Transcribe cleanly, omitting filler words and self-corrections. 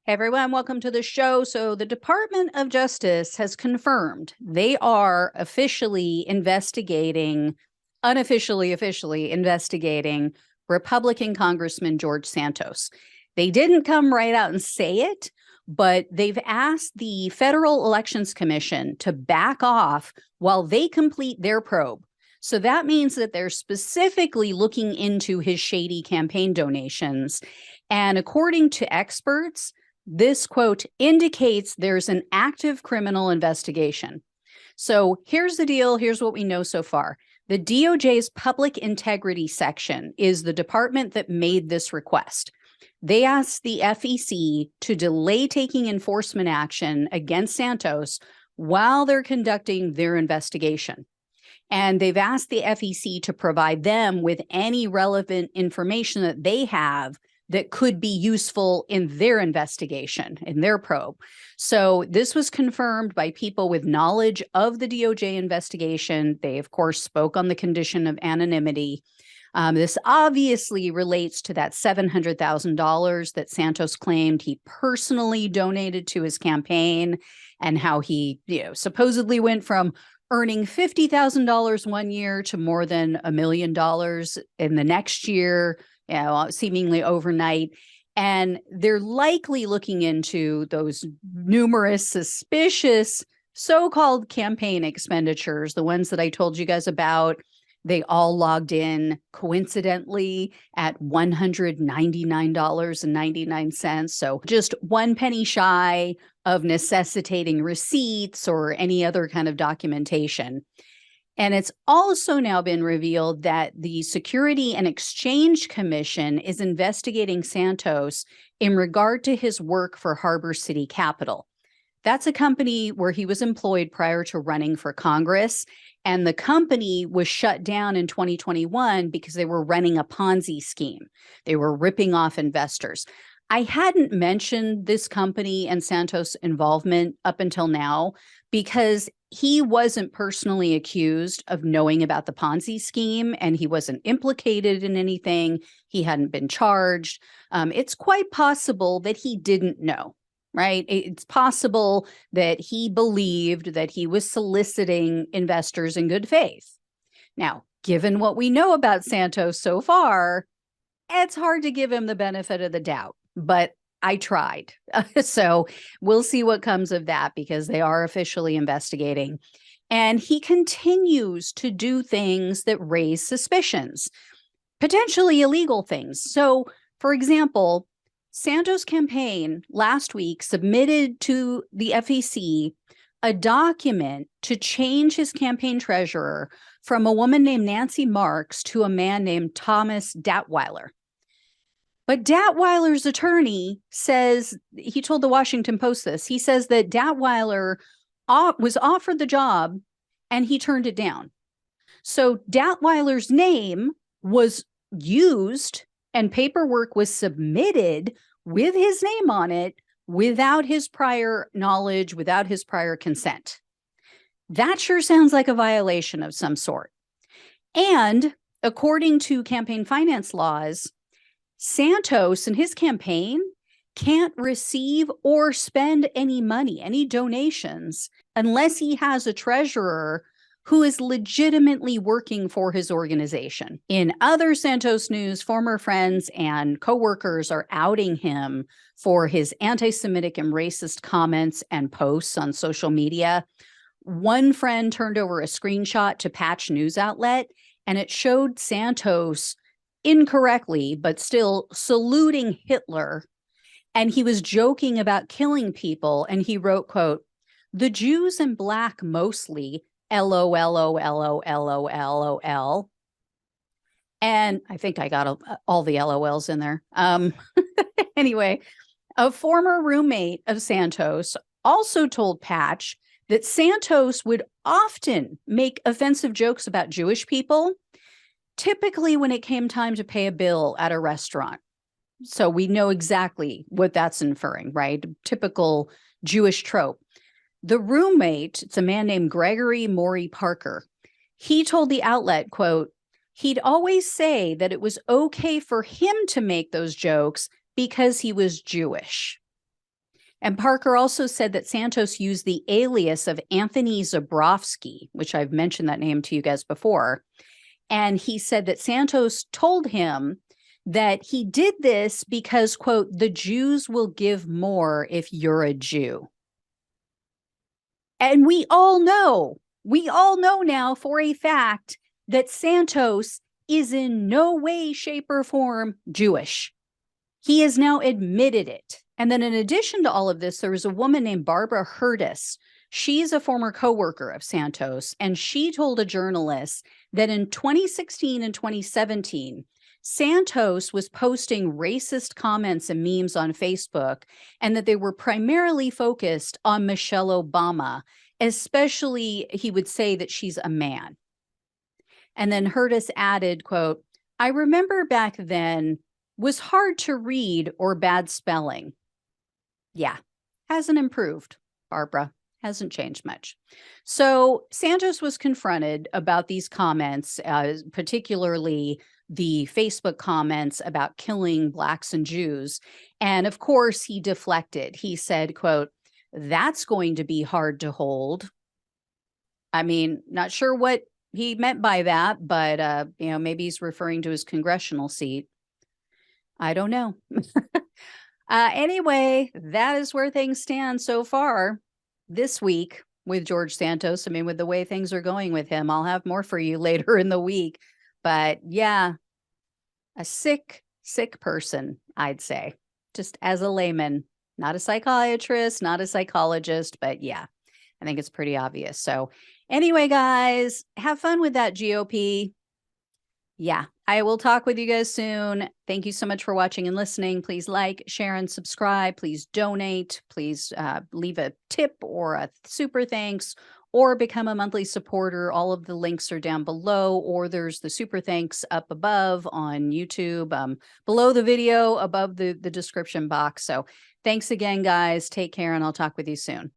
Hey everyone, welcome to the show. So the Department of Justice has confirmed they are officially officially investigating Republican Congressman George Santos. They didn't come right out and say it, but they've asked the Federal Elections Commission to back off while they complete their probe. So that means that they're specifically looking into his shady campaign donations. And according to experts, this quote indicates there's an active criminal investigation. So here's the deal. Here's what we know so far. The DOJ's public integrity section is the department that made this request. They asked the FEC to delay taking enforcement action against Santos while they're conducting their investigation. And they've asked the FEC to provide them with any relevant information that they have that could be useful in their investigation, in their probe. So this was confirmed by people with knowledge of the DOJ investigation. They, of course, spoke on the condition of anonymity. This obviously relates to that $700,000 that Santos claimed he personally donated to his campaign, and how he, supposedly went from earning $50,000 one year to more than $1 million in the next year, seemingly overnight. And they're likely looking into those numerous suspicious so-called campaign expenditures, the ones that I told you guys about. They all logged in coincidentally at $199.99. So just one penny shy of necessitating receipts or any other kind of documentation. And it's also now been revealed that the Security and Exchange Commission is investigating Santos in regard to his work for Harbor City Capital. That's a company where he was employed prior to running for Congress. And the company was shut down in 2021 because they were running a Ponzi scheme. They were ripping off investors. I hadn't mentioned this company and Santos' involvement up until now because he wasn't personally accused of knowing about the Ponzi scheme, and he wasn't implicated in anything. He hadn't been charged. It's quite possible that he didn't know. Right? It's possible that he believed that he was soliciting investors in good faith. Now, given what we know about Santos so far, it's hard to give him the benefit of the doubt, but I tried. So we'll see what comes of that because they are officially investigating. And he continues to do things that raise suspicions, potentially illegal things. So, for example, Santos' campaign last week submitted to the FEC a document to change his campaign treasurer from a woman named Nancy Marks to a man named Thomas Datweiler. But Datweiler's attorney says, he told the Washington Post this, he says that Datweiler was offered the job and he turned it down. So Datweiler's name was used and paperwork was submitted with his name on it without his prior knowledge, without his prior consent. That sure sounds like a violation of some sort. And according to campaign finance laws, Santos and his campaign can't receive or spend any money, any donations, unless he has a treasurer who is legitimately working for his organization. In other Santos news, former friends and coworkers are outing him for his anti-Semitic and racist comments and posts on social media. One friend turned over a screenshot to Patch News Outlet, and it showed Santos incorrectly, but still saluting Hitler. And he was joking about killing people. And he wrote, quote, "The Jews and Black mostly, LOLOLOLOLOL." And I think I got all the LOLs in there. Anyway, a former roommate of Santos also told Patch that Santos would often make offensive jokes about Jewish people, typically when it came time to pay a bill at a restaurant. So we know exactly what that's inferring, right? Typical Jewish trope. The roommate, it's a man named Gregory Maury Parker. He told the outlet, quote, "He'd always say that it was okay for him to make those jokes because he was Jewish." And Parker also said that Santos used the alias of Anthony Zabrowski, which I've mentioned that name to you guys before. And he said that Santos told him that he did this because, quote, the Jews will give more if you're a Jew. And we all know now for a fact that Santos is in no way, shape, or form Jewish. He has now admitted it. And then in addition to all of this, there was a woman named Barbara Hurtis. She's a former coworker of Santos, and she told a journalist that in 2016 and 2017, Santos was posting racist comments and memes on Facebook, and that they were primarily focused on Michelle Obama, especially he would say that she's a man. And then Hurtis added, quote, I remember back then was hard to read or bad spelling. Yeah, hasn't improved, Barbara. Hasn't changed much. So Santos was confronted about these comments, particularly the Facebook comments about killing Blacks and Jews. And of course, he deflected. He said, quote, that's going to be hard to hold. I mean, not sure what he meant by that, but, maybe he's referring to his congressional seat. I don't know. Anyway, that is where things stand so far this week with George Santos. I mean, with the way things are going with him, I'll have more for you later in the week. But yeah, a sick person, I'd say, just as a layman, not a psychiatrist, not a psychologist, but yeah, I think it's pretty obvious. So anyway, guys, have fun with that GOP. Yeah, I will talk with you guys soon. Thank you so much for watching and listening. Please like, share, and subscribe. Please donate. Please leave a tip or a super thanks or become a monthly supporter. All of the links are down below, or there's the super thanks up above on YouTube, below the video, above the description box. So thanks again, guys. Take care, and I'll talk with you soon.